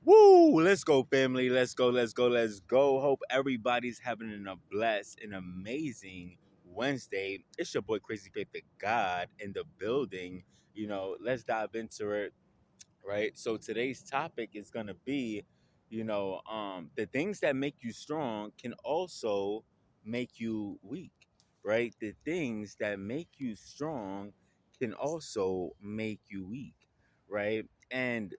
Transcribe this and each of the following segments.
Woo! Let's go, family. Let's go. Let's go. Let's go. Hope everybody's having a blessed and amazing Wednesday. It's your boy Crazy Faith of God in the building. Let's dive into it, right? So today's topic is gonna be, the things that make you strong can also make you weak, right? The things that make you strong can also make you weak, right? And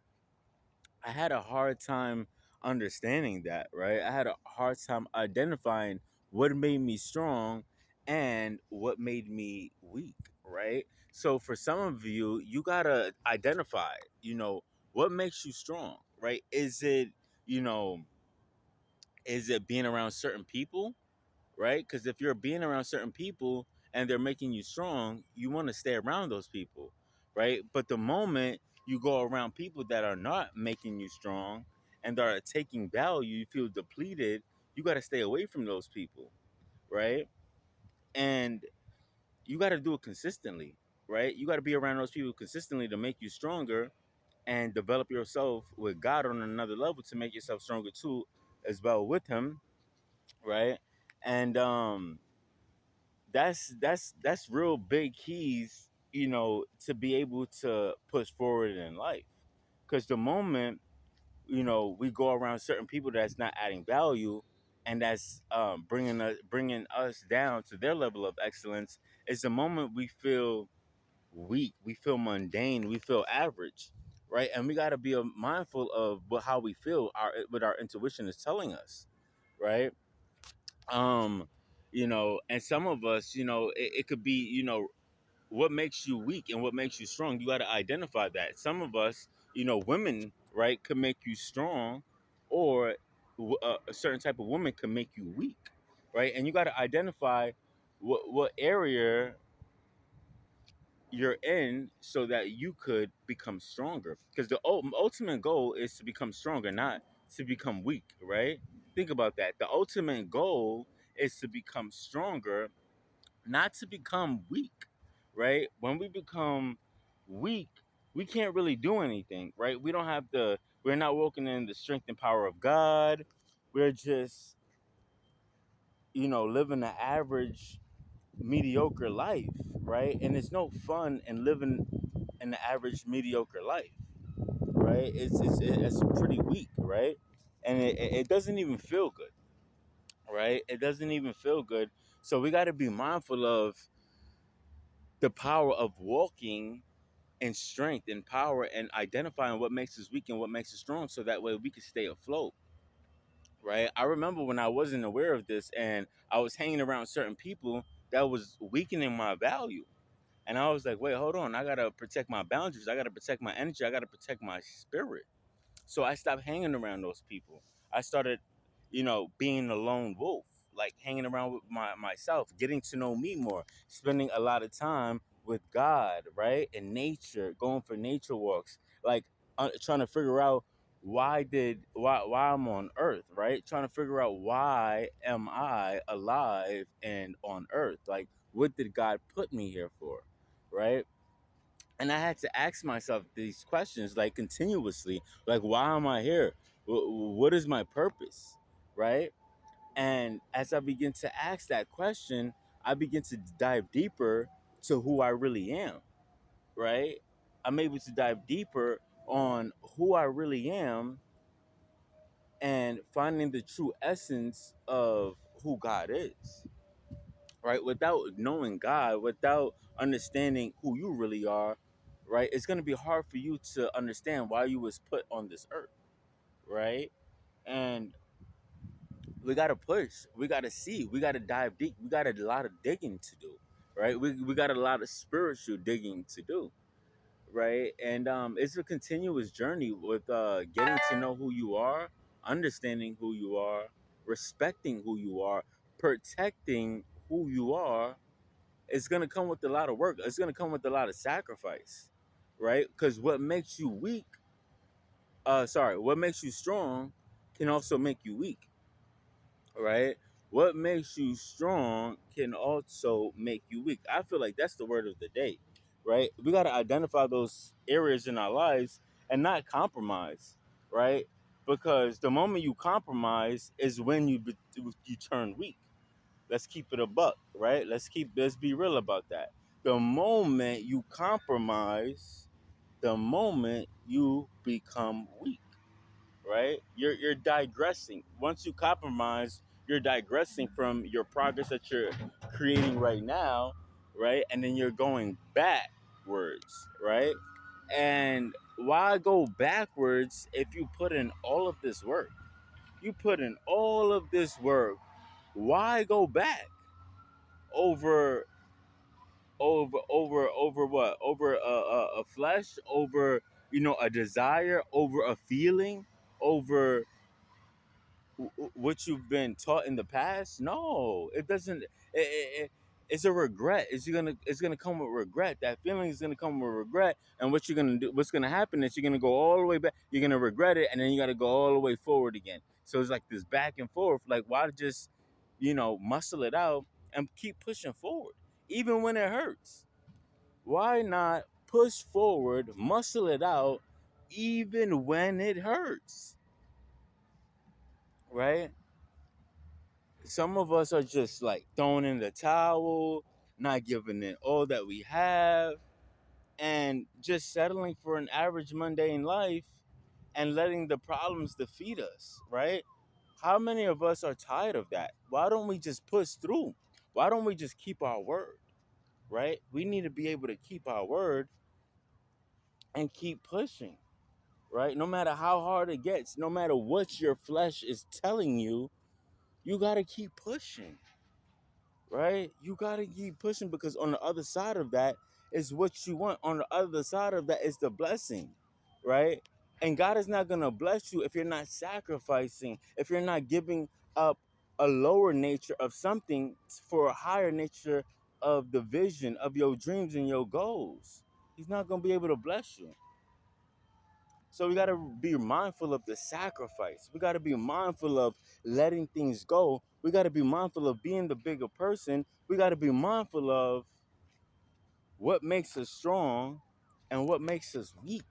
I had a hard time understanding that, right? I had a hard time identifying what made me strong and what made me weak, right? So for some of you, you got to identify, what makes you strong, right? You know, is it being around certain people, right? Because if you're being around certain people and they're making you strong, you want to stay around those people, right? But the moment you go around people that are not making you strong and are taking value, you feel depleted, you got to stay away from those people, right? And you got to do it consistently, right? You got to be around those people consistently to make you stronger and develop yourself with God on another level to make yourself stronger too, as well with Him, right? And that's real big keys, to be able to push forward in life. Because the moment we go around certain people that's not adding value, and that's bringing us down to their level of excellence, is the moment we feel weak, we feel mundane, we feel average, right? And we got to be mindful of how we feel, what our intuition is telling us, right? um and some of us, it could be, what makes you weak and what makes you strong. You got to identify that. Some of us, women, right, could make you strong, or a certain type of woman can make you weak, right? And you got to identify what area you're in so that you could become stronger, because the ultimate goal is to become stronger, not to become weak, right? Think about that. The ultimate goal is to become stronger, not to become weak, right? When we become weak, we can't really do anything, right? We're not walking in the strength and power of God. We're just, living an average, mediocre life, right? And it's no fun in living an average, mediocre life, right? It's pretty weak, right? And it doesn't even feel good, right? It doesn't even feel good. So we got to be mindful of the power of walking and strength and power and identifying what makes us weak and what makes us strong, so that way we can stay afloat, right? I remember when I wasn't aware of this and I was hanging around certain people that was weakening my value, and I was like, wait, hold on, I gotta protect my boundaries, I gotta protect my energy, I gotta protect my spirit. So I stopped hanging around those people. I started, being a lone wolf, like hanging around with myself, getting to know me more, spending a lot of time with God, right? And nature, going for nature walks, like trying to figure out why I'm on earth, right? Trying to figure out why am I alive and on earth? Like, what did God put me here for, right? And I had to ask myself these questions, like, continuously, like, why am I here? What is my purpose, right? And as I begin to ask that question, I begin to dive deeper to who I really am, right? I'm able to dive deeper on who I really am and finding the true essence of who God is, right? Without knowing God, without understanding who you really are, right? It's going to be hard for you to understand why you was put on this earth, right? And we got to push, we got to see, we got to dive deep, we got a lot of digging to do, right? We got a lot of spiritual digging to do, right? And it's a continuous journey with getting to know who you are, understanding who you are, respecting who you are, protecting who you are. It's gonna come with a lot of work. It's gonna come with a lot of sacrifice, right? Because what makes you strong can also make you weak, right? What makes you strong can also make you weak. I feel like that's the word of the day, right? We got to identify those areas in our lives and not compromise, right? because the moment you compromise is when you turn weak. Let's keep it a buck, right? Let's be real about that. The moment you compromise, the moment you become weak, right? You're digressing. Once you compromise, you're digressing from your progress that you're creating right now, right? And then you're going backwards, right? And why go backwards if you put in all of this work? You put in all of this work. Why go back over over what? Over a flesh, over a desire, over a feeling, over what you've been taught in the past. No, it doesn't. It's a regret. It's gonna come with regret. That feeling is gonna come with regret. And what you're gonna do? What's gonna happen is you're gonna go all the way back. You're gonna regret it, and then you gotta go all the way forward again. So it's like this back and forth. Like, why just muscle it out and keep pushing forward, even when it hurts? Why not push forward, muscle it out, even when it hurts, right? Some of us are just like throwing in the towel, not giving it all that we have, and just settling for an average mundane life and letting the problems defeat us, right? How many of us are tired of that? Why don't we just push through? Why don't we just keep our word, right? We need to be able to keep our word and keep pushing, right? No matter how hard it gets, no matter what your flesh is telling you, you got to keep pushing, right? You got to keep pushing because on the other side of that is what you want. On the other side of that is the blessing, right? And God is not going to bless you if you're not sacrificing, if you're not giving up a lower nature of something for a higher nature of the vision of your dreams and your goals. He's not going to be able to bless you. So we got to be mindful of the sacrifice. We got to be mindful of letting things go. We got to be mindful of being the bigger person. We got to be mindful of what makes us strong and what makes us weak.